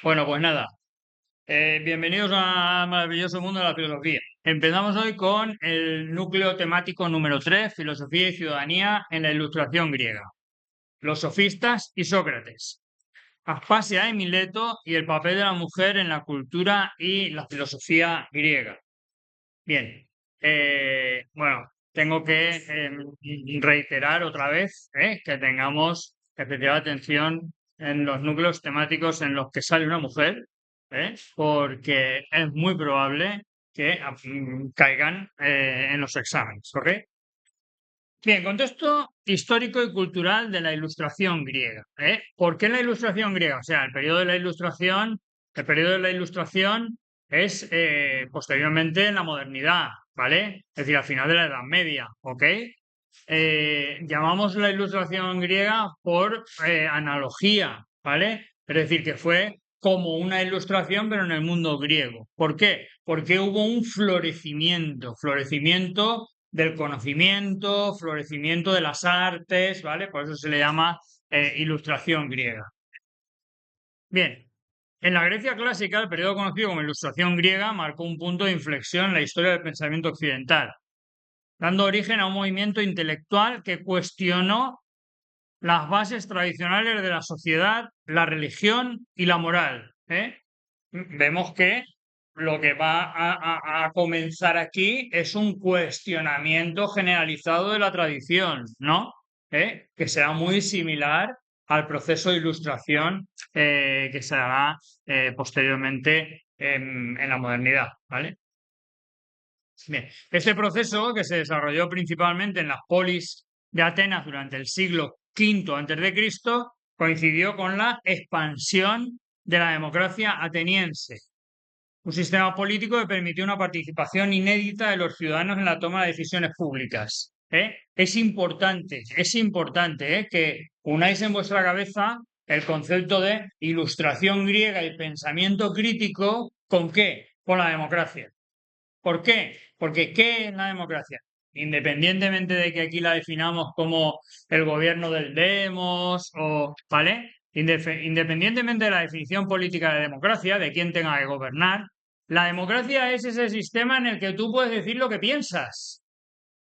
Bueno, pues nada, bienvenidos al maravilloso mundo de la filosofía. Empezamos hoy con el núcleo temático número 3, filosofía y ciudadanía en la Ilustración griega. Los sofistas y Sócrates. Aspasia y Mileto y el papel de la mujer en la cultura y la filosofía griega. Bien, bueno, tengo que reiterar otra vez que tengamos especial atención en los núcleos temáticos en los que sale una mujer, porque es muy probable que caigan en los exámenes, ¿ok? Bien, contexto histórico y cultural de la Ilustración griega. ¿Por qué la Ilustración griega? O sea, el periodo de la Ilustración es posteriormente en la modernidad, ¿vale? Es decir, al final de la Edad Media, ¿ok? Llamamos la Ilustración griega por analogía, ¿vale? Es decir, que fue como una ilustración, pero en el mundo griego. ¿Por qué? Porque hubo un florecimiento del conocimiento, florecimiento de las artes, ¿vale? Por eso se le llama ilustración griega. Bien, en la Grecia clásica, el periodo conocido como ilustración griega marcó un punto de inflexión en la historia del pensamiento occidental, dando origen a un movimiento intelectual que cuestionó las bases tradicionales de la sociedad, la religión y la moral. Vemos que lo que va a comenzar aquí es un cuestionamiento generalizado de la tradición, ¿no? Que será muy similar al proceso de ilustración que se dará posteriormente en la modernidad, ¿vale? Bien, este proceso que se desarrolló principalmente en las polis de Atenas durante el siglo V a.C., coincidió con la expansión de la democracia ateniense, un sistema político que permitió una participación inédita de los ciudadanos en la toma de decisiones públicas. Es importante que unáis en vuestra cabeza el concepto de ilustración griega y pensamiento crítico, ¿con qué? Con la democracia. ¿Por qué? Porque ¿qué es la democracia? Independientemente de que aquí la definamos como el gobierno del demos o, ¿vale? Independientemente de la definición política de democracia, de quién tenga que gobernar, la democracia es ese sistema en el que tú puedes decir lo que piensas,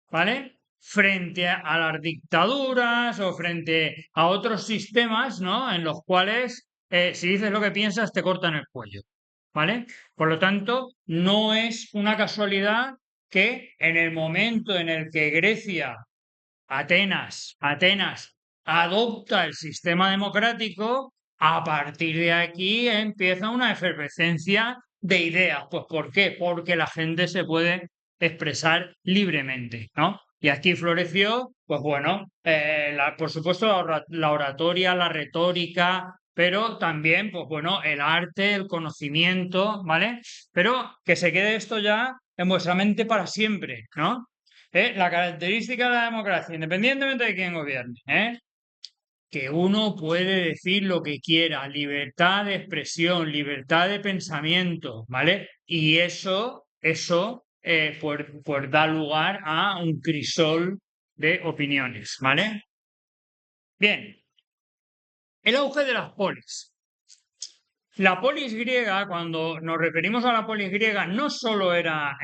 ¿vale? Frente a las dictaduras o frente a otros sistemas, ¿no? En los cuales si dices lo que piensas te cortan el cuello, ¿vale? Por lo tanto, no es una casualidad que en el momento en el que Grecia, Atenas adopta el sistema democrático, a partir de aquí empieza una efervescencia de ideas. Pues ¿por qué? Porque la gente se puede expresar libremente, ¿no? Y aquí floreció, pues bueno, por supuesto la oratoria, la retórica, pero también, pues bueno, el arte, el conocimiento, ¿vale? Pero que se quede esto ya en vuestra mente para siempre, ¿no? La característica de la democracia, independientemente de quién gobierne, que uno puede decir lo que quiera, libertad de expresión, libertad de pensamiento, ¿vale? Y eso pues da lugar a un crisol de opiniones, ¿vale? Bien, el auge de las polis. La polis griega, cuando nos referimos a la polis griega, no solo era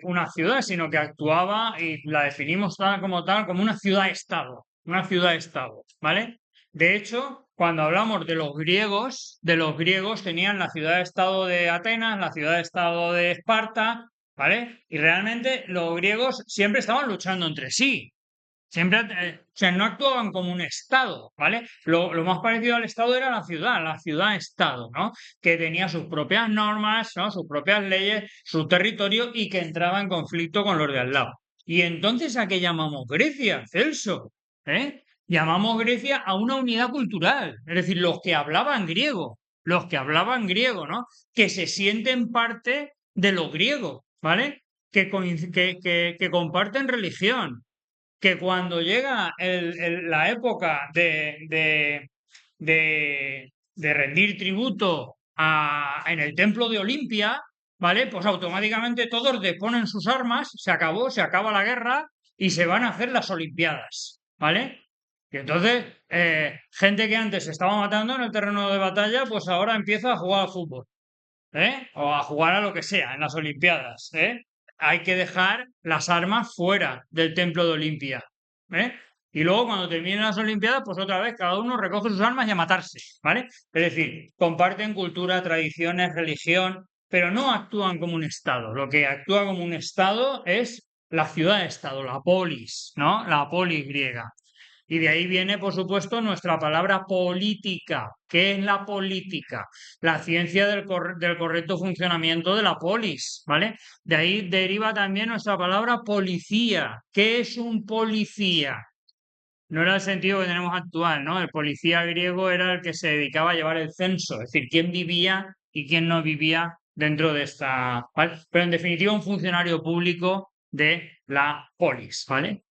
una ciudad, sino que actuaba y la definimos como tal, como una ciudad-estado, ¿vale? De hecho, cuando hablamos de los griegos tenían la ciudad-estado de Atenas, la ciudad-estado de Esparta, ¿vale? Y realmente los griegos siempre estaban luchando entre sí. Siempre, o sea, no actuaban como un Estado, ¿vale? Lo más parecido al Estado era la ciudad-Estado, ¿no? Que tenía sus propias normas, ¿no? Sus propias leyes, su territorio y que entraba en conflicto con los de al lado. Y entonces, ¿a qué llamamos Grecia, Celso? Llamamos Grecia a una unidad cultural, es decir, los que hablaban griego, ¿no? Que se sienten parte de lo griego, ¿vale? Que comparten religión, que cuando llega la época de rendir tributo en el templo de Olimpia, ¿vale? Pues automáticamente todos deponen sus armas, se acaba la guerra y se van a hacer las Olimpiadas, ¿vale? Y entonces, gente que antes se estaba matando en el terreno de batalla, pues ahora empieza a jugar al fútbol, ¿eh? O a jugar a lo que sea en las Olimpiadas, ¿eh? Hay que dejar las armas fuera del templo de Olimpia, ¿eh? Y luego cuando terminen las Olimpiadas, pues otra vez cada uno recoge sus armas y a matarse, ¿vale? Es decir, comparten cultura, tradiciones, religión, pero no actúan como un Estado. Lo que actúa como un Estado es la ciudad-estado, la polis, ¿no? La polis griega. Y de ahí viene, por supuesto, nuestra palabra política. ¿Qué es la política? La ciencia del correcto funcionamiento de la polis, ¿vale? De ahí deriva también nuestra palabra policía. ¿Qué es un policía? No era el sentido que tenemos actual, ¿no? El policía griego era el que se dedicaba a llevar el censo, es decir, quién vivía y quién no vivía dentro de esta, ¿vale? Pero en definitiva, un funcionario público de la polis, ¿vale?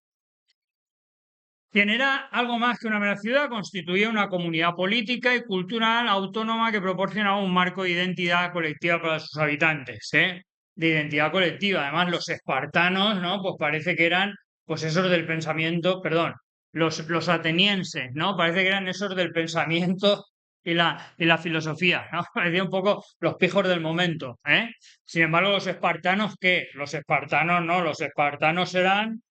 Quien era algo más que una mera ciudad, constituía una comunidad política y cultural autónoma que proporcionaba un marco de identidad colectiva para sus habitantes, ¿eh? De identidad colectiva. Además, los espartanos, ¿no? Pues parece que eran, pues esos del pensamiento, perdón, los atenienses, ¿no? Parece que eran esos del pensamiento y la filosofía, ¿no? Parecía un poco los pijos del momento, ¿eh? Sin embargo, los espartanos, ¿qué? Los espartanos no, los espartanos eran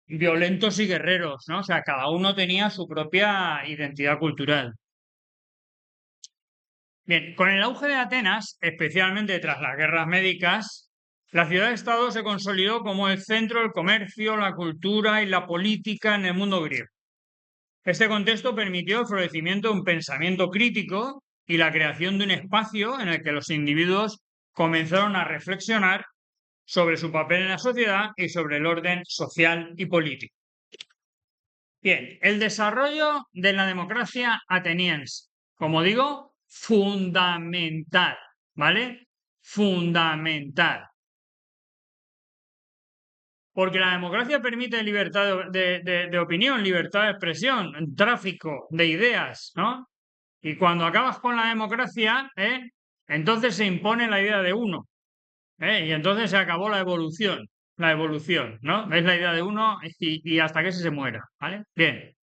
violentos y guerreros, ¿no? O sea, cada uno tenía su propia identidad cultural. Bien, con el auge de Atenas, especialmente tras las guerras médicas, la ciudad-estado se consolidó como el centro del comercio, la cultura y la política en el mundo griego. Este contexto permitió el florecimiento de un pensamiento crítico y la creación de un espacio en el que los individuos comenzaron a reflexionar sobre su papel en la sociedad y sobre el orden social y político. Bien, el desarrollo de la democracia ateniense, como digo, fundamental, ¿vale? Fundamental. Porque la democracia permite libertad de opinión, libertad de expresión, tráfico de ideas, ¿no? Y cuando acabas con la democracia, entonces se impone la idea de uno, y entonces se acabó la evolución, ¿no? Es la idea de uno y hasta que se muera, ¿vale? Bien.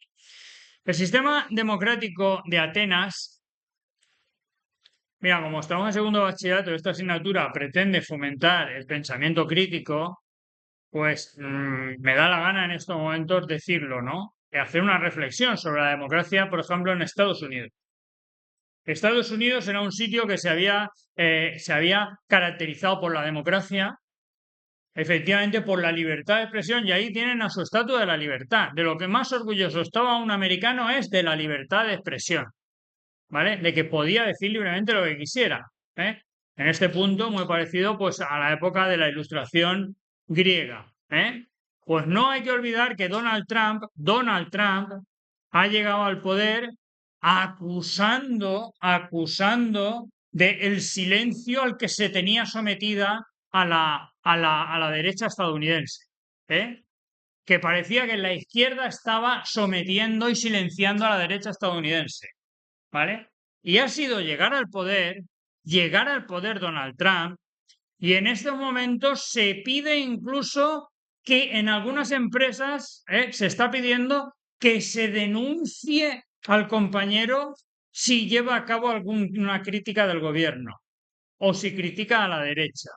El sistema democrático de Atenas, mira, como estamos en segundo bachillerato, esta asignatura pretende fomentar el pensamiento crítico, pues me da la gana en estos momentos decirlo, ¿no? Y hacer una reflexión sobre la democracia, por ejemplo, en Estados Unidos. Estados Unidos era un sitio que se había caracterizado por la democracia, efectivamente por la libertad de expresión, y ahí tienen a su estatua de la libertad. De lo que más orgulloso estaba un americano es de la libertad de expresión. ¿Vale? De que podía decir libremente lo que quisiera, ¿eh? En este punto, muy parecido pues, a la época de la Ilustración griega, ¿eh? Pues no hay que olvidar que Donald Trump ha llegado al poder acusando del silencio al que se tenía sometida a la derecha estadounidense, ¿eh? Que parecía que la izquierda estaba sometiendo y silenciando a la derecha estadounidense. ¿Vale? Y ha sido llegar al poder Donald Trump, y en estos momentos se pide incluso que en algunas empresas se está pidiendo que se denuncie al compañero si lleva a cabo alguna crítica del gobierno o si critica a la derecha.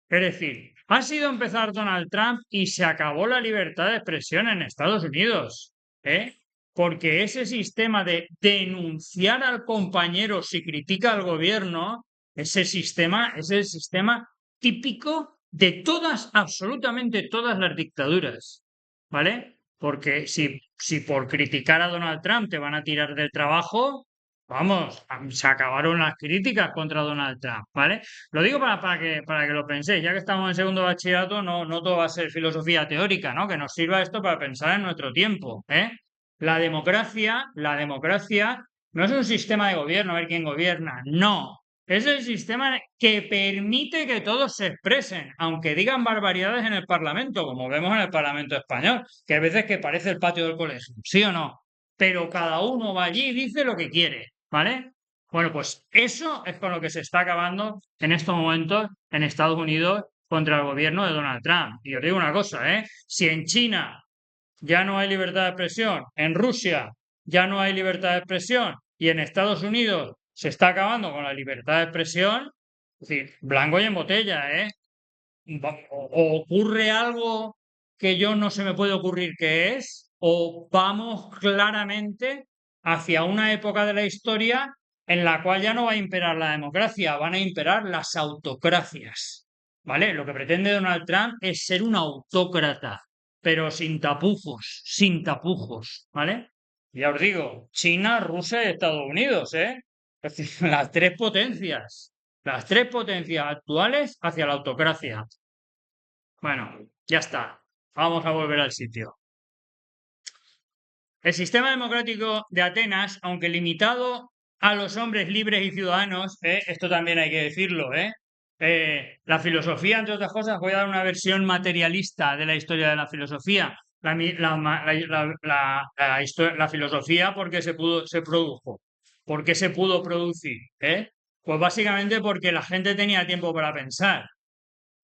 Es decir, ha sido empezar Donald Trump y se acabó la libertad de expresión en Estados Unidos, ¿eh? Porque ese sistema de denunciar al compañero si critica al gobierno, ese sistema es el sistema típico de todas, absolutamente todas las dictaduras, ¿vale? Porque si por criticar a Donald Trump te van a tirar del trabajo, vamos, se acabaron las críticas contra Donald Trump, ¿vale? Lo digo para que lo penséis, ya que estamos en segundo bachillerato, no todo va a ser filosofía teórica, ¿no? Que nos sirva esto para pensar en nuestro tiempo, ¿eh? La democracia no es un sistema de gobierno, a ver quién gobierna, no. Es el sistema que permite que todos se expresen, aunque digan barbaridades en el Parlamento, como vemos en el Parlamento español, que hay veces que parece el patio del colegio, ¿sí o no? Pero cada uno va allí y dice lo que quiere, ¿vale? Bueno, pues eso es con lo que se está acabando en estos momentos en Estados Unidos contra el gobierno de Donald Trump. Y os digo una cosa, ¿eh? Si en China ya no hay libertad de expresión, en Rusia ya no hay libertad de expresión y en Estados Unidos se está acabando con la libertad de expresión, es decir, blanco y en botella, ¿eh? O ocurre algo que yo no se me puede ocurrir qué es, o vamos claramente hacia una época de la historia en la cual ya no va a imperar la democracia, van a imperar las autocracias, ¿vale? Lo que pretende Donald Trump es ser un autócrata, pero sin tapujos, ¿vale? Ya os digo, China, Rusia y Estados Unidos, ¿eh? Es decir, las tres potencias actuales hacia la autocracia. Bueno, ya está. Vamos a volver al sitio. El sistema democrático de Atenas, aunque limitado a los hombres libres y ciudadanos, esto también hay que decirlo, la filosofía, entre otras cosas, voy a dar una versión materialista de la historia de la filosofía. La filosofía, ¿por qué se produjo? ¿Por qué se pudo producir? Pues básicamente porque la gente tenía tiempo para pensar.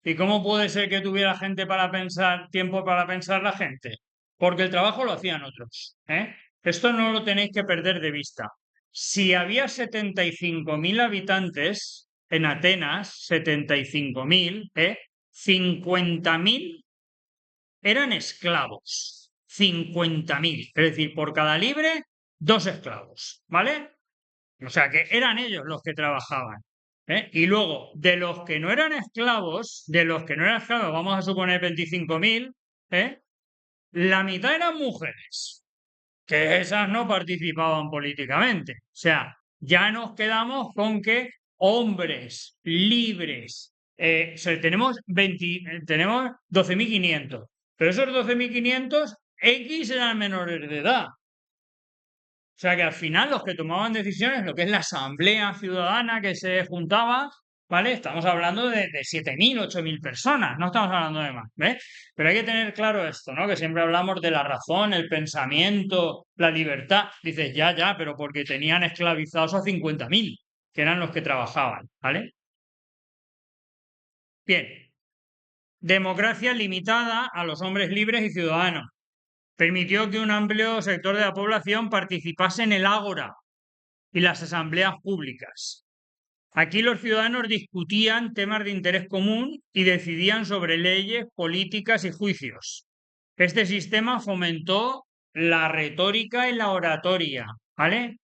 ¿Y cómo puede ser que tuviera gente para pensar, tiempo para pensar la gente? Porque el trabajo lo hacían otros, ¿eh? Esto no lo tenéis que perder de vista. Si había 75.000 habitantes en Atenas, 75.000, 50.000 eran esclavos. 50.000. Es decir, por cada libre, dos esclavos, ¿vale? O sea que eran ellos los que trabajaban. Y luego, de los que no eran esclavos, vamos a suponer 25.000, la mitad eran mujeres, que esas no participaban políticamente. O sea, ya nos quedamos con que hombres libres, tenemos 12.500, pero esos 12.500, X eran menores de edad. O sea que al final los que tomaban decisiones, lo que es la asamblea ciudadana que se juntaba, ¿vale? Estamos hablando de 7.000, 8.000 personas, no estamos hablando de más, ¿ves? Pero hay que tener claro esto, ¿no? Que siempre hablamos de la razón, el pensamiento, la libertad. Dices, ya, pero porque tenían esclavizados a 50.000, que eran los que trabajaban, ¿vale? Bien, democracia limitada a los hombres libres y ciudadanos. Permitió que un amplio sector de la población participase en el ágora y las asambleas públicas. Aquí los ciudadanos discutían temas de interés común y decidían sobre leyes, políticas y juicios. Este sistema fomentó la retórica y la oratoria, ¿vale?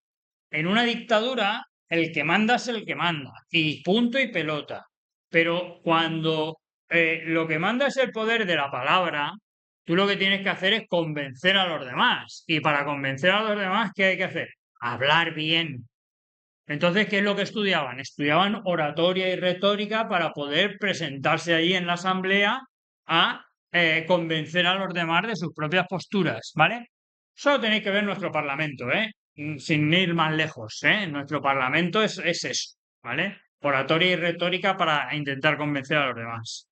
En una dictadura, el que manda es el que manda, y punto y pelota. Pero cuando lo que manda es el poder de la palabra, tú lo que tienes que hacer es convencer a los demás. Y para convencer a los demás, ¿qué hay que hacer? Hablar bien. Entonces, ¿qué es lo que estudiaban? Estudiaban oratoria y retórica para poder presentarse allí en la asamblea a convencer a los demás de sus propias posturas, ¿vale? Solo tenéis que ver nuestro parlamento, sin ir más lejos, Nuestro parlamento es eso, ¿vale? Oratoria y retórica para intentar convencer a los demás.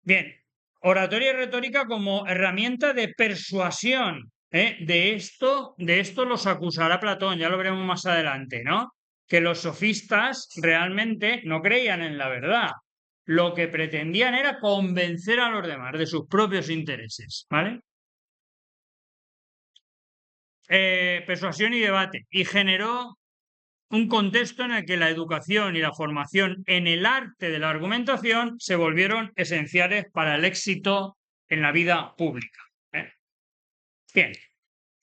Bien, oratoria y retórica como herramienta de persuasión. De esto los acusará Platón, ya lo veremos más adelante, ¿no? Que los sofistas realmente no creían en la verdad. Lo que pretendían era convencer a los demás de sus propios intereses, ¿vale? Persuasión y debate. Y generó un contexto en el que la educación y la formación en el arte de la argumentación se volvieron esenciales para el éxito en la vida pública. Bien,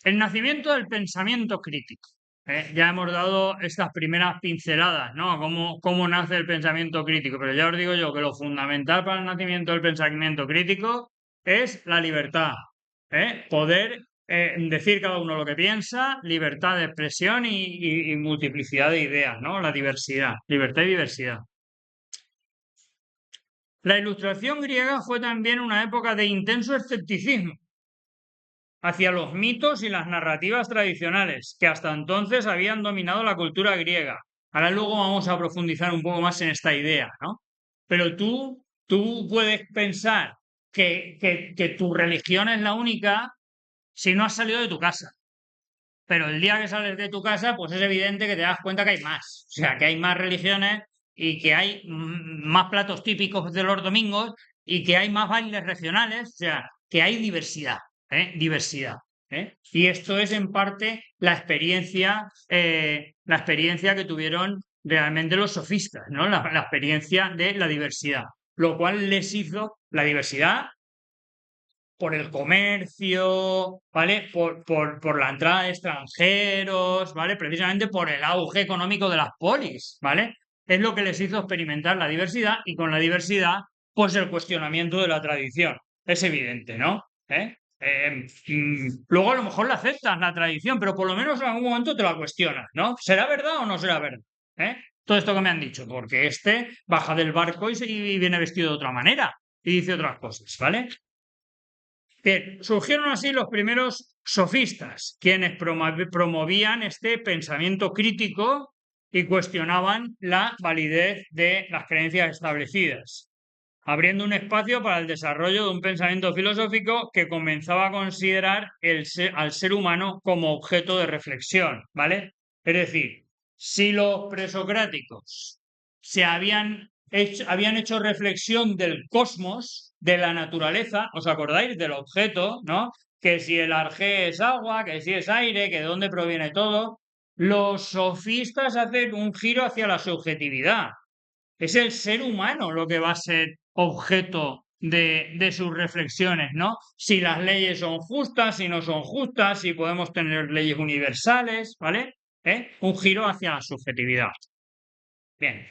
el nacimiento del pensamiento crítico. Ya hemos dado estas primeras pinceladas, ¿no? Cómo nace el pensamiento crítico, pero ya os digo yo que lo fundamental para el nacimiento del pensamiento crítico es la libertad. Poder decir cada uno lo que piensa, libertad de expresión y multiplicidad de ideas, ¿no? La diversidad, libertad y diversidad. La Ilustración griega fue también una época de intenso escepticismo hacia los mitos y las narrativas tradicionales que hasta entonces habían dominado la cultura griega. Ahora luego vamos a profundizar un poco más en esta idea, ¿no? Pero tú puedes pensar que tu religión es la única si no has salido de tu casa. Pero el día que sales de tu casa, pues es evidente que te das cuenta que hay más. O sea, que hay más religiones y que hay más platos típicos de los domingos y que hay más bailes regionales. O sea, que hay diversidad, Diversidad. Y esto es en parte la experiencia que tuvieron realmente los sofistas, ¿no? La experiencia de la diversidad, lo cual les hizo la diversidad por el comercio, ¿vale? Por la entrada de extranjeros, ¿vale? Precisamente por el auge económico de las polis, ¿vale? Es lo que les hizo experimentar la diversidad y con la diversidad, pues el cuestionamiento de la tradición. Es evidente, ¿no? Luego a lo mejor la aceptas, la tradición, pero por lo menos en algún momento te la cuestionas, ¿no? ¿Será verdad o no será verdad? ¿Eh? Todo esto que me han dicho, porque este baja del barco y viene vestido de otra manera y dice otras cosas, ¿vale? Bien, surgieron así los primeros sofistas, quienes promovían este pensamiento crítico y cuestionaban la validez de las creencias establecidas, abriendo un espacio para el desarrollo de un pensamiento filosófico que comenzaba a considerar al ser humano como objeto de reflexión, ¿vale? Es decir, si los presocráticos habían hecho reflexión del cosmos, de la naturaleza, ¿os acordáis? Del objeto, ¿no? Que si el arjé es agua, que si es aire, que de dónde proviene todo. Los sofistas hacen un giro hacia la subjetividad. Es el ser humano lo que va a ser objeto de sus reflexiones, ¿no? Si las leyes son justas, si no son justas, si podemos tener leyes universales, ¿vale? Un giro hacia la subjetividad. Bien.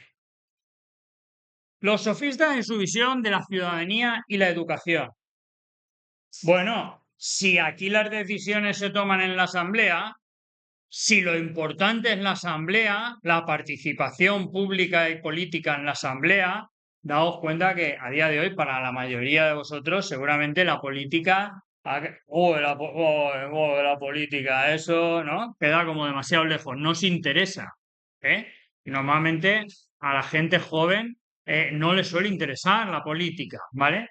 Los sofistas en su visión de la ciudadanía y la educación. Bueno, si aquí las decisiones se toman en la asamblea, si lo importante es la asamblea, la participación pública y política en la asamblea, daos cuenta que a día de hoy, para la mayoría de vosotros, seguramente la política, la política, eso, ¿no? Queda como demasiado lejos, no os interesa, ¿eh? Y normalmente a la gente joven no le suele interesar la política, ¿vale?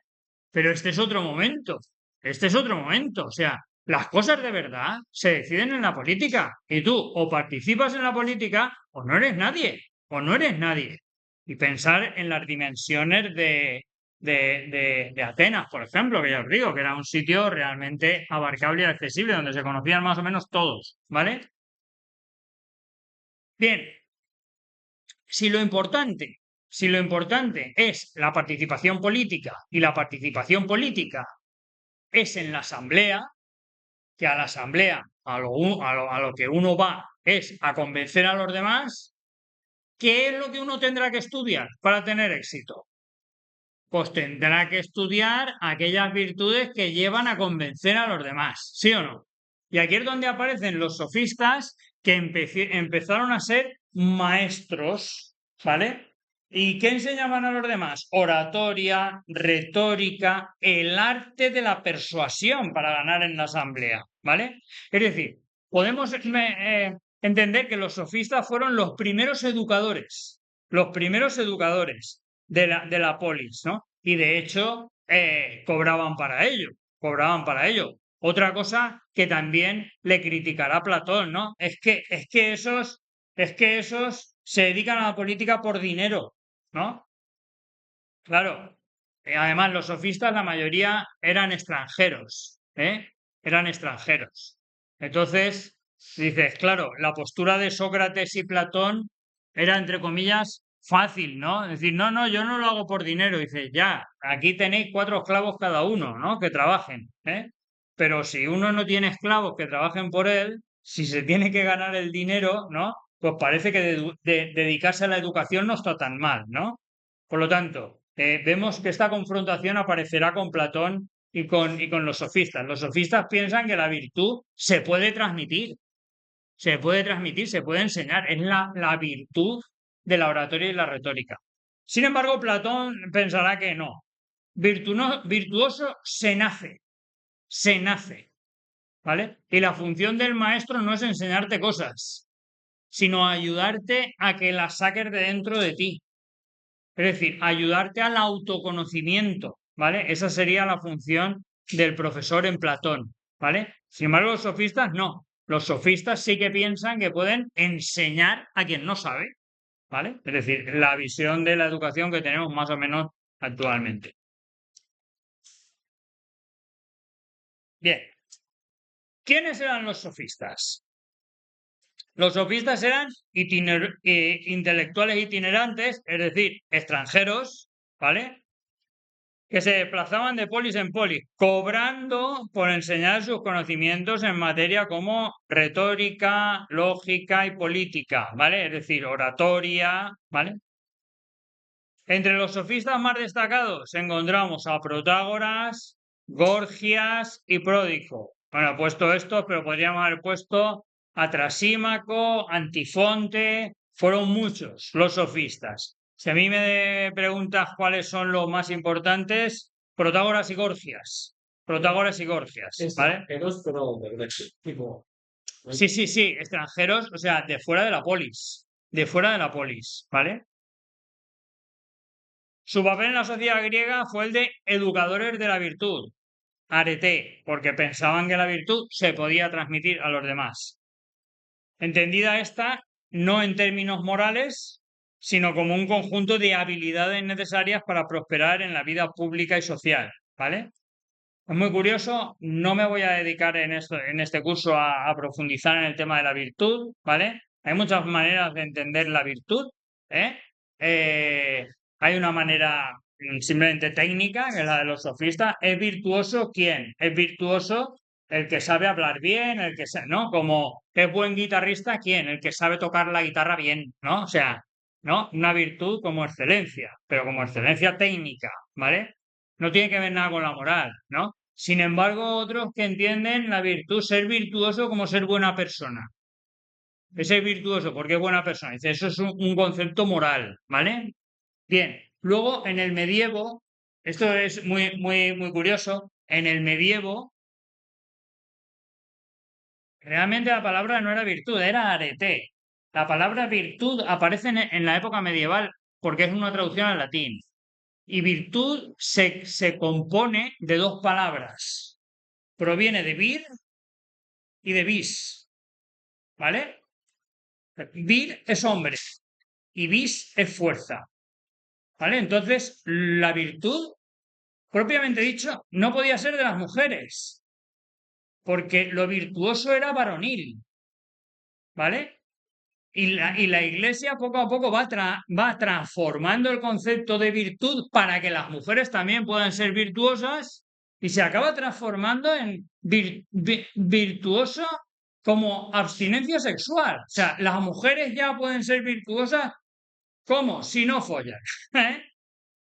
Pero este es otro momento, o sea, las cosas de verdad se deciden en la política y tú o participas en la política o no eres nadie, o no eres nadie. Y pensar en las dimensiones de Atenas, por ejemplo, que ya os digo, que era un sitio realmente abarcable y accesible, donde se conocían más o menos todos, ¿vale? Bien, si lo importante, si lo importante es la participación política y la participación política es en la asamblea, que a la asamblea a lo que uno va es a convencer a los demás, ¿qué es lo que uno tendrá que estudiar para tener éxito? Pues tendrá que estudiar aquellas virtudes que llevan a convencer a los demás, ¿sí o no? Y aquí es donde aparecen los sofistas que empezaron a ser maestros, ¿vale? ¿Y qué enseñaban a los demás? Oratoria, retórica, el arte de la persuasión para ganar en la asamblea, ¿vale? Es decir, podemos entender que los sofistas fueron los primeros educadores de la polis, ¿no? Y de hecho cobraban para ello, cobraban para ello. Otra cosa que también le criticará Platón, ¿no? Es que esos se dedican a la política por dinero, ¿no? Claro. Además, los sofistas, la mayoría eran extranjeros, ¿eh? Eran extranjeros. Entonces, dices, claro, la postura de Sócrates y Platón era, entre comillas, fácil, ¿no? Es decir, no, no, yo no lo hago por dinero. Dice, ya, aquí tenéis 4 esclavos cada uno, ¿no? Que trabajen, ¿eh? Pero si uno no tiene esclavos que trabajen por él, si se tiene que ganar el dinero, ¿no? Pues parece que dedicarse a la educación no está tan mal, ¿no? Por lo tanto, vemos que esta confrontación aparecerá con Platón y con los sofistas. Los sofistas piensan que la virtud se puede enseñar, es la virtud de la oratoria y la retórica. Sin embargo, Platón pensará que no. Virtuoso se nace, ¿vale? Y la función del maestro no es enseñarte cosas, sino ayudarte a que las saques de dentro de ti. Es decir, ayudarte al autoconocimiento, ¿vale? Esa sería la función del profesor en Platón, ¿vale? Sin embargo, los sofistas no. Los sofistas sí que piensan que pueden enseñar a quien no sabe, ¿vale? Es decir, la visión de la educación que tenemos más o menos actualmente. Bien, ¿Quiénes eran los sofistas? Los sofistas eran intelectuales itinerantes, es decir, extranjeros, ¿vale? Que se desplazaban de polis en polis, cobrando por enseñar sus conocimientos en materia como retórica, lógica y política, ¿vale? Es decir, oratoria, ¿vale? Entre los sofistas más destacados encontramos a Protágoras, Gorgias y Pródico. Bueno, he puesto esto, pero podríamos haber puesto a Trasímaco, Antifonte, fueron muchos los sofistas. Si a mí me preguntas cuáles son los más importantes, Protágoras y Gorgias. Protágoras y Gorgias, ¿vale? Extranjeros, pero tipo. Sí, sí, sí, extranjeros, o sea, de fuera de la polis. De fuera de la polis, ¿vale? Su papel en la sociedad griega fue el de educadores de la virtud, arete, porque pensaban que la virtud se podía transmitir a los demás. Entendida esta, no en términos morales, sino como un conjunto de habilidades necesarias para prosperar en la vida pública y social, ¿vale? Es muy curioso, no me voy a dedicar en este curso a profundizar en el tema de la virtud, ¿vale? Hay muchas maneras de entender la virtud, ¿eh? Hay una manera simplemente técnica, que es la de los sofistas. ¿Es virtuoso quién? Es virtuoso el que sabe hablar bien, el que sabe, ¿no? Como es buen guitarrista, ¿quién? El que sabe tocar la guitarra bien, ¿no? O sea, ¿no? Una virtud como excelencia, pero como excelencia técnica, ¿vale? No tiene que ver nada con la moral, ¿no? Sin embargo, otros que entienden la virtud, ser virtuoso como ser buena persona. Ese es virtuoso porque es buena persona. Dice, eso es un concepto moral, ¿vale? Bien, luego en el medievo, esto es muy, muy, muy curioso, en el medievo, realmente la palabra no era virtud, era arete. La palabra virtud aparece en la época medieval porque es una traducción al latín. Y virtud se compone de dos palabras. Proviene de vir y de vis, ¿vale? Vir es hombre y vis es fuerza, ¿vale? Entonces, la virtud, propiamente dicho, no podía ser de las mujeres, porque lo virtuoso era varonil, ¿vale? Y la Iglesia poco a poco va transformando el concepto de virtud para que las mujeres también puedan ser virtuosas y se acaba transformando en virtuoso como abstinencia sexual. O sea, las mujeres ya pueden ser virtuosas. ¿Cómo? Si no follan. ¿Eh?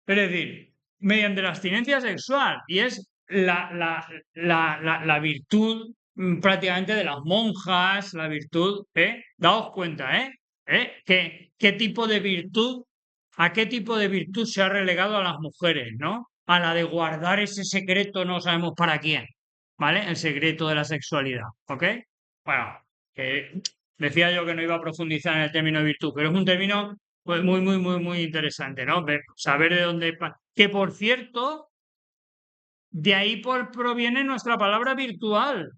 Es decir, mediante la abstinencia sexual. Y es la virtud prácticamente de las monjas, la virtud, ¿eh? Daos cuenta, ¿eh? ¿Qué tipo de virtud, a qué tipo de virtud se ha relegado a las mujeres, ¿no? A la de guardar ese secreto, no sabemos para quién, ¿vale? El secreto de la sexualidad, ¿ok? Bueno, decía yo que no iba a profundizar en el término virtud, pero es un término pues muy, muy, muy, muy interesante, ¿no? Saber de dónde. Que por cierto, de ahí proviene nuestra palabra virtual,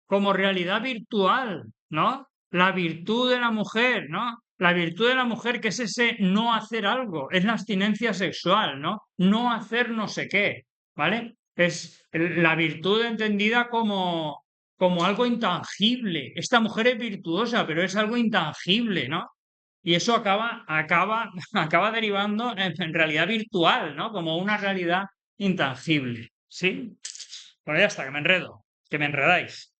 como realidad virtual, ¿no? La virtud de la mujer, ¿no? La virtud de la mujer, que es ese no hacer algo, es la abstinencia sexual, ¿no? No hacer no sé qué, ¿vale? Es la virtud entendida como algo intangible. Esta mujer es virtuosa, pero es algo intangible, ¿no? Y eso acaba derivando en realidad virtual, ¿no? Como una realidad intangible. ¿Sí? Bueno, ya está, que me enredo, que me enredáis.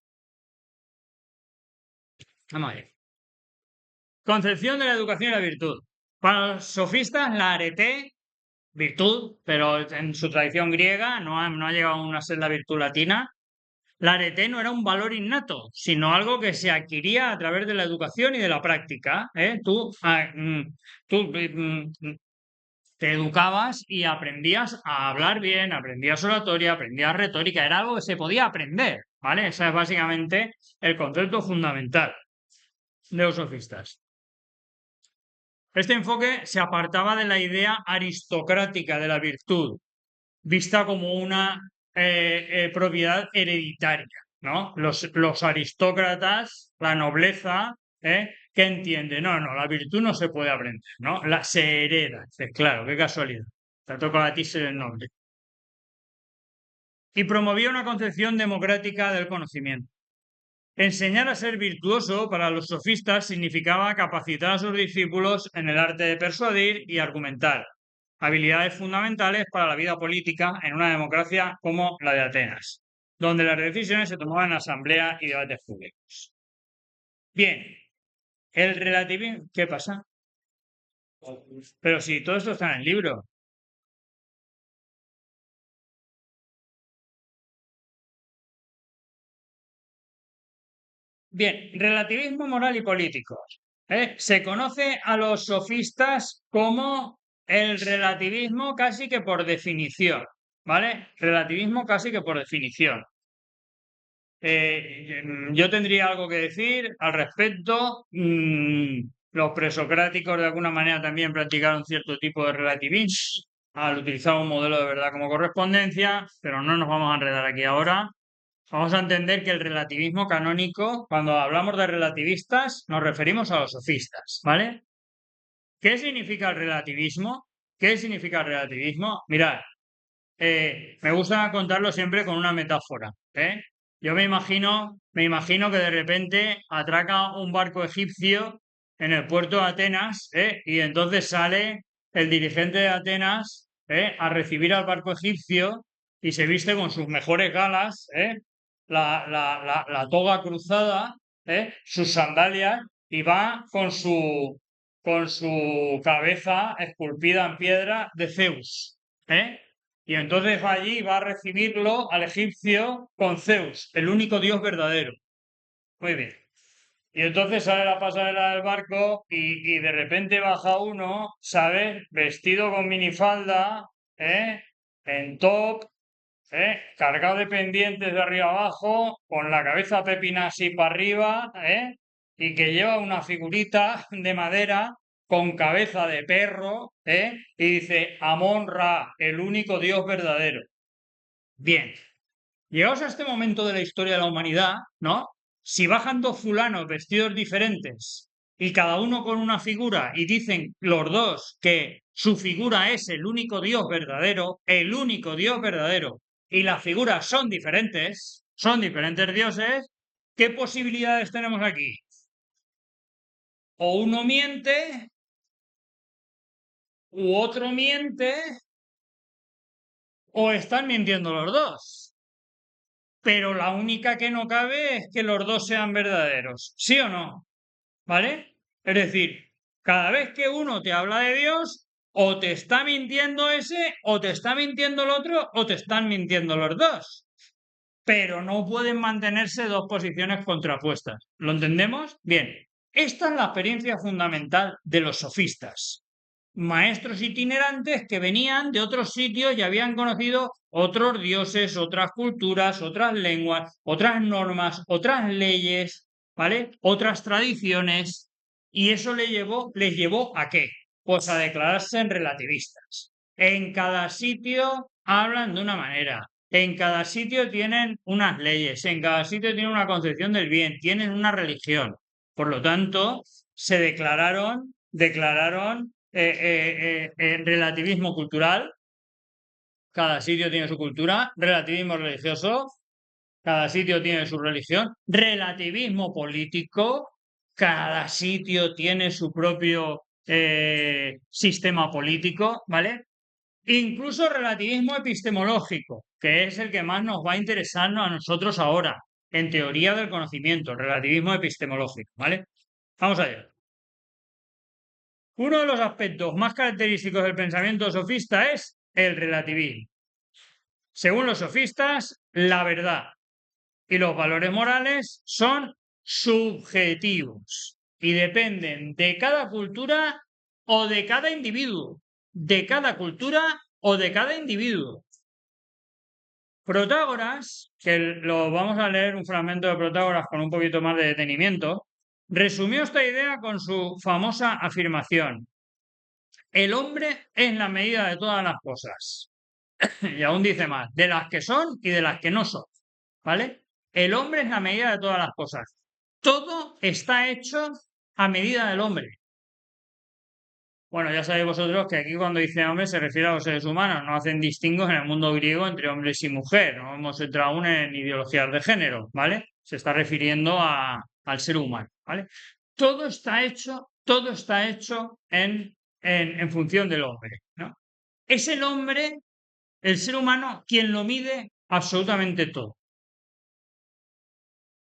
Vamos a ver. Concepción de la educación y la virtud. Para los sofistas, la arete, virtud, pero en su tradición griega no ha llegado aún a ser la virtud latina. La arete no era un valor innato, sino algo que se adquiría a través de la educación y de la práctica. ¿Eh? Tú te educabas y aprendías a hablar bien, aprendías oratoria, aprendías retórica, era algo que se podía aprender, ¿vale? Ese es básicamente el concepto fundamental de los sofistas. Este enfoque se apartaba de la idea aristocrática de la virtud, vista como una propiedad hereditaria, ¿no? Los aristócratas, la nobleza, ¿qué entiende? No, no, la virtud no se puede aprender, ¿no? Se hereda. Dices, claro, qué casualidad. Te toca a ti ser el noble. y promovía una concepción democrática del conocimiento. Enseñar a ser virtuoso para los sofistas significaba capacitar a sus discípulos en el arte de persuadir y argumentar, habilidades fundamentales para la vida política en una democracia como la de Atenas, donde las decisiones se tomaban en asamblea y debates públicos. Bien, el relativismo... ¿Qué pasa? Pero si todo esto está en el libro. Bien, relativismo moral y político. Se conoce a los sofistas como el relativismo casi que por definición, ¿vale? Relativismo casi que por definición. Yo tendría algo que decir al respecto. Los presocráticos de alguna manera también practicaron cierto tipo de relativismo al utilizar un modelo de verdad como correspondencia, pero no nos vamos a enredar aquí ahora. Vamos a entender que el relativismo canónico, cuando hablamos de relativistas, nos referimos a los sofistas, ¿vale? ¿Qué significa el relativismo? ¿Qué significa el relativismo? Mirad, me gusta contarlo siempre con una metáfora, ¿eh? Yo me imagino que de repente atraca un barco egipcio en el puerto de Atenas, y entonces sale el dirigente de Atenas, a recibir al barco egipcio y se viste con sus mejores galas, la toga cruzada, sus sandalias y va con su cabeza esculpida en piedra de Zeus, ¿eh? Y entonces va allí y va a recibirlo al egipcio con Zeus, el único Dios verdadero. Muy bien. Y entonces sale la pasarela del barco y de repente baja uno, ¿sabes? Vestido con minifalda, en top, cargado de pendientes de arriba abajo, con la cabeza pepina así para arriba, y que lleva una figurita de madera con cabeza de perro, y dice Amon-Ra, el único Dios verdadero. Bien, llegados a este momento de la historia de la humanidad, ¿no? Si bajan dos fulanos vestidos diferentes y cada uno con una figura y dicen los dos que su figura es el único Dios verdadero, y las figuras son diferentes dioses, ¿qué posibilidades tenemos aquí? O uno miente, u otro miente, o están mintiendo los dos. Pero la única que no cabe es que los dos sean verdaderos, ¿sí o no? ¿Vale? Es decir, cada vez que uno te habla de Dios, o te está mintiendo ese, o te está mintiendo el otro, o te están mintiendo los dos. Pero no pueden mantenerse dos posiciones contrapuestas. ¿Lo entendemos? Bien. Esta es la experiencia fundamental de los sofistas. Maestros itinerantes que venían de otros sitios y habían conocido otros dioses, otras culturas, otras lenguas, otras normas, otras leyes, ¿vale? Otras tradiciones. Y eso les llevó ¿a qué? Pues a declararse en relativistas. En cada sitio hablan de una manera, en cada sitio tienen unas leyes, en cada sitio tienen una concepción del bien, tienen una religión. Por lo tanto, se declararon relativismo cultural, cada sitio tiene su cultura, relativismo religioso, cada sitio tiene su religión, relativismo político, cada sitio tiene su propio sistema político, ¿vale? Incluso relativismo epistemológico, que es el que más nos va a interesarnos a nosotros ahora, en teoría del conocimiento, relativismo epistemológico, ¿vale? Vamos allá. Uno de los aspectos más característicos del pensamiento sofista es el relativismo. Según los sofistas, la verdad y los valores morales son subjetivos y dependen de cada cultura o de cada individuo, de cada cultura o de cada individuo. Protágoras, que lo vamos a leer un fragmento de Protágoras con un poquito más de detenimiento, resumió esta idea con su famosa afirmación: el hombre es la medida de todas las cosas. Y aún dice más, de las que son y de las que no son. ¿Vale? El hombre es la medida de todas las cosas. Todo está hecho a medida del hombre. Bueno, ya sabéis vosotros que aquí cuando dice hombre se refiere a los seres humanos, no hacen distingos en el mundo griego entre hombres y mujer, no hemos entrado aún en ideologías de género, ¿vale? Se está refiriendo al ser humano, ¿vale? Todo está hecho en función del hombre, ¿no? Es el hombre, el ser humano, quien lo mide absolutamente todo.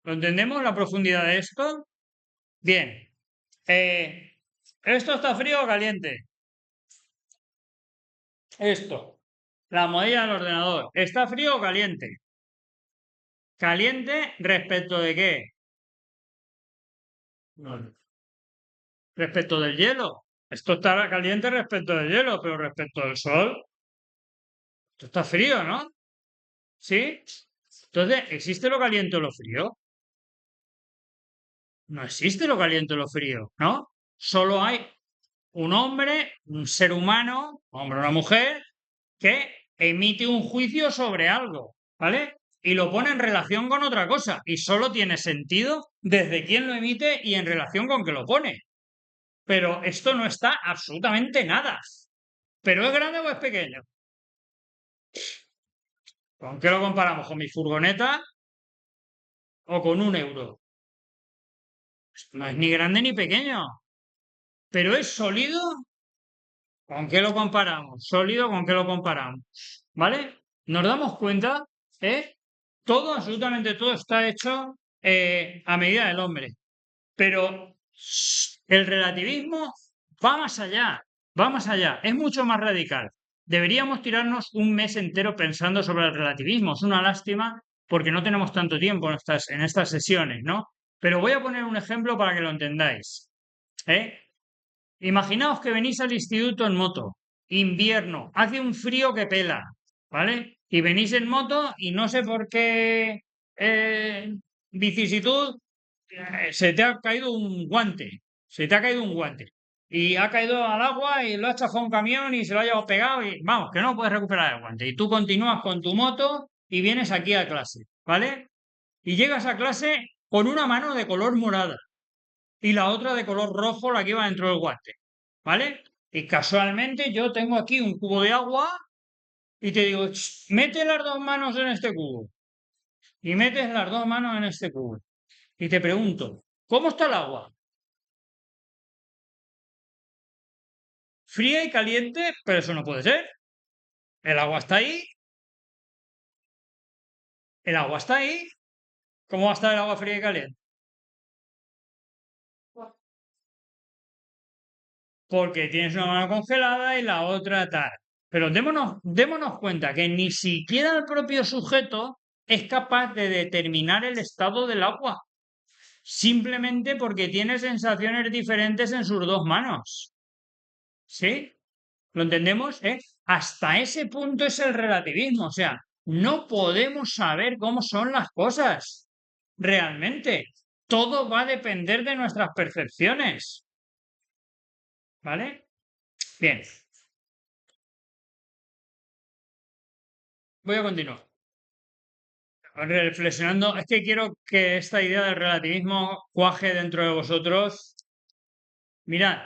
¿Lo entendemos la profundidad de esto? Bien. ¿Esto está frío o caliente? Esto. La almohadilla del ordenador. ¿Está frío o caliente? ¿Caliente respecto de qué? No. Respecto del hielo. Esto está caliente respecto del hielo, pero respecto del sol, esto está frío, ¿no? ¿Sí? Entonces, ¿existe lo caliente o lo frío? No existe lo caliente o lo frío, ¿no? Solo hay un hombre, un ser humano, hombre o una mujer, que emite un juicio sobre algo, ¿vale? Y lo pone en relación con otra cosa. Y solo tiene sentido desde quién lo emite y en relación con que lo pone. Pero esto no está absolutamente nada. ¿Pero es grande o es pequeño? ¿Con qué lo comparamos? ¿Con mi furgoneta o con un euro? No es ni grande ni pequeño. ¿Pero es sólido? ¿Con qué lo comparamos? ¿Sólido con qué lo comparamos? ¿Vale? Nos damos cuenta, ¿eh? Todo, absolutamente todo está hecho a medida del hombre. Pero el relativismo va más allá, es mucho más radical. Deberíamos tirarnos un mes entero pensando sobre el relativismo. Es una lástima porque no tenemos tanto tiempo en estas sesiones, ¿no? Pero voy a poner un ejemplo para que lo entendáis. ¿Eh? Imaginaos que venís al instituto en moto, invierno, hace un frío que pela, ¿vale? Y venís en moto y no sé por qué vicisitud se te ha caído un guante, se te ha caído un guante. Y ha caído al agua y lo ha echado a un camión y se lo ha llevado pegado y vamos, que no puedes recuperar el guante. Y tú continúas con tu moto y vienes aquí a clase, ¿vale? Y llegas a clase con una mano de color morada y la otra de color rojo, la que iba dentro del guante, ¿vale? Y casualmente yo tengo aquí un cubo de agua y te digo, mete las dos manos en este cubo. Y metes las dos manos en este cubo. Y te pregunto, ¿cómo está el agua? Fría y caliente, pero eso no puede ser. El agua está ahí, el agua está ahí. ¿Cómo va a estar el agua fría y caliente? Porque tienes una mano congelada y la otra tal. Pero démonos cuenta que ni siquiera el propio sujeto es capaz de determinar el estado del agua, simplemente porque tiene sensaciones diferentes en sus dos manos. ¿Sí? ¿Lo entendemos? Hasta ese punto es el relativismo. O sea, no podemos saber cómo son las cosas realmente. Todo va a depender de nuestras percepciones. ¿Vale? Bien, voy a continuar. Reflexionando, es que quiero que esta idea del relativismo cuaje dentro de vosotros. Mirad,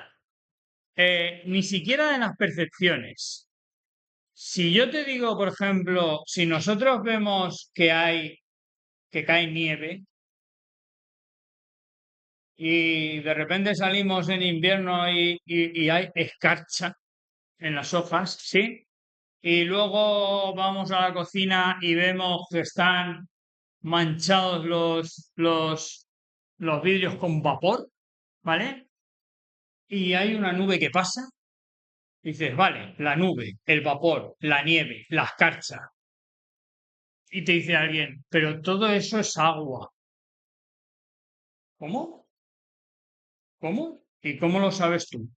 ni siquiera de las percepciones. Si yo te digo, por ejemplo, si nosotros vemos que cae nieve y de repente salimos en invierno y hay escarcha en las hojas, ¿sí? Y luego vamos a la cocina y vemos que están manchados los vidrios con vapor, ¿vale? Y hay una nube que pasa. Dices, vale, la nube, el vapor, la nieve, la escarcha. Y te dice alguien, pero todo eso es agua. ¿Cómo? ¿Cómo? ¿Y cómo lo sabes tú?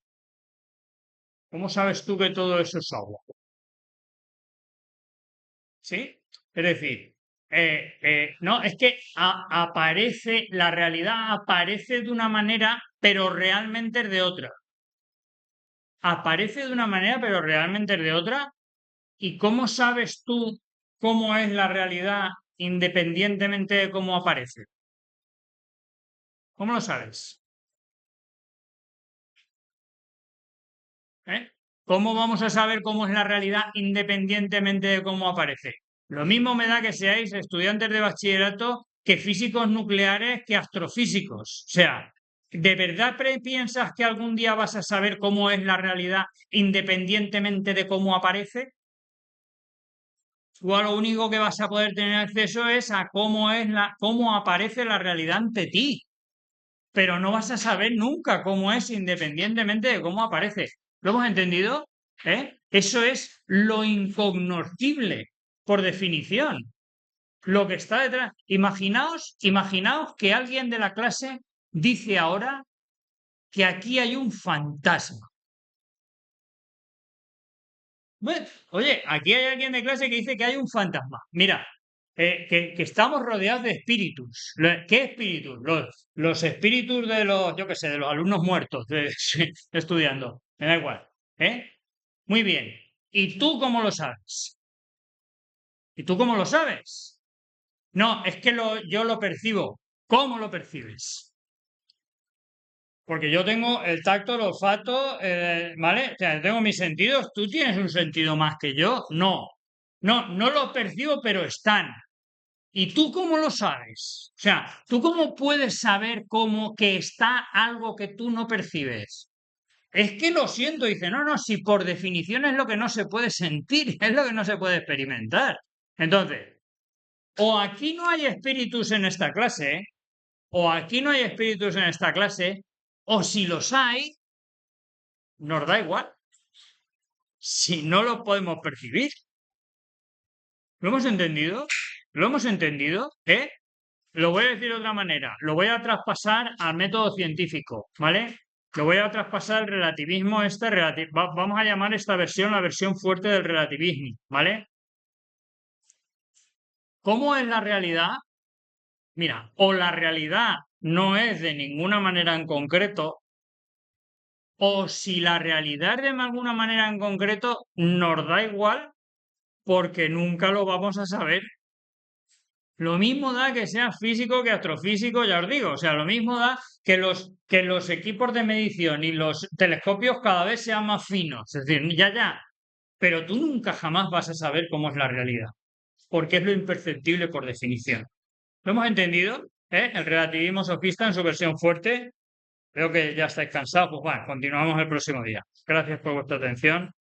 ¿Cómo sabes tú que todo eso es agua? ¿Sí? Es decir, no, es que aparece, la realidad aparece de una manera, pero realmente es de otra. Aparece de una manera, pero realmente es de otra. ¿Y cómo sabes tú cómo es la realidad independientemente de cómo aparece? ¿Cómo lo sabes? ¿eh? ¿Cómo vamos a saber cómo es la realidad independientemente de cómo aparece? Lo mismo me da que seáis estudiantes de bachillerato que físicos nucleares que astrofísicos. O sea, ¿de verdad piensas que algún día vas a saber cómo es la realidad independientemente de cómo aparece? Tú a lo único que vas a poder tener acceso es a cómo aparece la realidad ante ti, pero no vas a saber nunca cómo es independientemente de cómo aparece. ¿Lo hemos entendido? ¿Eh? Eso es lo incognoscible, por definición. Lo que está detrás. Imaginaos que alguien de la clase dice ahora que aquí hay un fantasma. Bueno, oye, aquí hay alguien de clase que dice que hay un fantasma. Mira, que estamos rodeados de espíritus. ¿Qué espíritus? Los espíritus de los, yo qué sé, de los alumnos muertos estudiando. Me da igual. ¿Eh? Muy bien. ¿Y tú cómo lo sabes? ¿Y tú cómo lo sabes? No, es que yo lo percibo. ¿Cómo lo percibes? Porque yo tengo el tacto, el olfato, ¿vale? O sea, tengo mis sentidos. ¿Tú tienes un sentido más que yo? No. No, no lo percibo, pero están. ¿Y tú cómo lo sabes? O sea, ¿tú cómo puedes saber cómo que está algo que tú no percibes? Es que lo siento, dice, no, no, si por definición es lo que no se puede sentir, es lo que no se puede experimentar. Entonces, o aquí no hay espíritus en esta clase, o aquí no hay espíritus en esta clase, o si los hay, nos da igual, si no lo podemos percibir. ¿Lo hemos entendido? ¿Lo hemos entendido? ¿Eh? Lo voy a decir de otra manera, lo voy a traspasar al método científico, ¿vale? Lo voy a traspasar al relativismo, vamos a llamar esta versión la versión fuerte del relativismo, ¿vale? ¿Cómo es la realidad? Mira, o la realidad no es de ninguna manera en concreto, o si la realidad es de alguna manera en concreto, nos da igual porque nunca lo vamos a saber. Lo mismo da que sea físico que astrofísico, ya os digo. O sea, lo mismo da que los equipos de medición y los telescopios cada vez sean más finos. Es decir, ya. Pero tú nunca jamás vas a saber cómo es la realidad, porque es lo imperceptible por definición. ¿Lo hemos entendido? ¿Eh? El relativismo sofista en su versión fuerte. Veo que ya estáis cansados. Pues bueno, continuamos el próximo día. Gracias por vuestra atención.